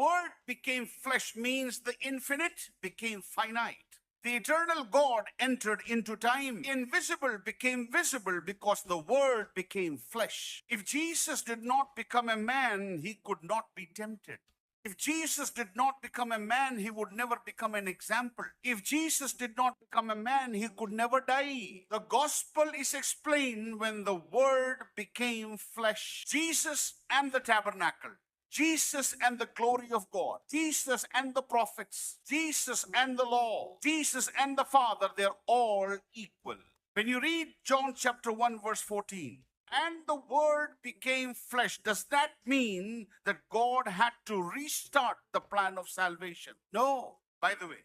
word became flesh means the infinite became finite. The eternal God entered into time. Invisible became visible because the word became flesh. If Jesus did not become a man, he could not be tempted. If Jesus did not become a man, he would never become an example. If Jesus did not become a man, he could never die. The gospel is explained when the word became flesh. Jesus and the tabernacle. Jesus and the glory of God. Jesus and the prophets. Jesus and the law. Jesus and the Father, they're all equal. When you read John chapter 1 verse 14, and the word became flesh, does that mean that God had to restart the plan of salvation? No. By the way,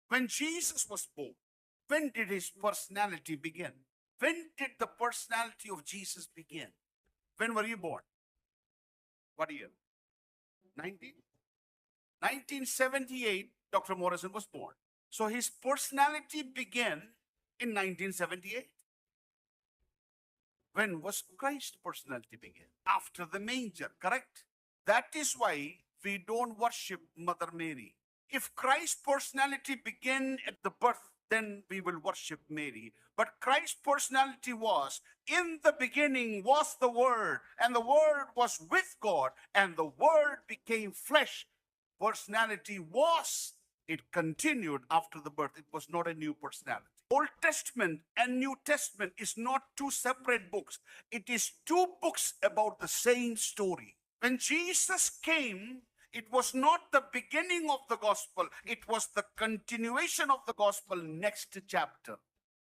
when Jesus was born, when did his personality begin? When did the personality of Jesus begin? When were you born? What year? 1978, Dr. Morrison was born. So his personality began in 1978. When was Christ's personality begin? After the manger, correct? That is why we don't worship Mother Mary. If Christ's personality began at the birth, then we will worship Mary. But Christ's personality was, in the beginning was the Word, and the Word was with God, and the Word became flesh. Personality was, it continued after the birth. It was not a new personality. Old Testament and New Testament is not two separate books. It is two books about the same story. When Jesus came, it was not the beginning of the gospel. It was the continuation of the gospel, next chapter.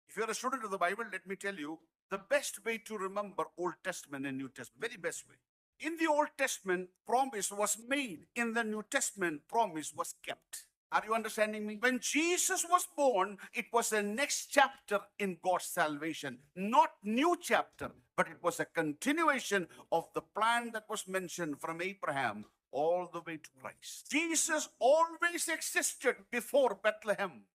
If you're a student of the Bible, let me tell you, the best way to remember Old Testament and New Testament, very best way. In the Old Testament, promise was made. In the New Testament, promise was kept. Are you understanding me? When Jesus was born, it was the next chapter in God's salvation. Not new chapter, but it was a continuation of the plan that was mentioned from Abraham all the way to Christ. Jesus always existed before Bethlehem.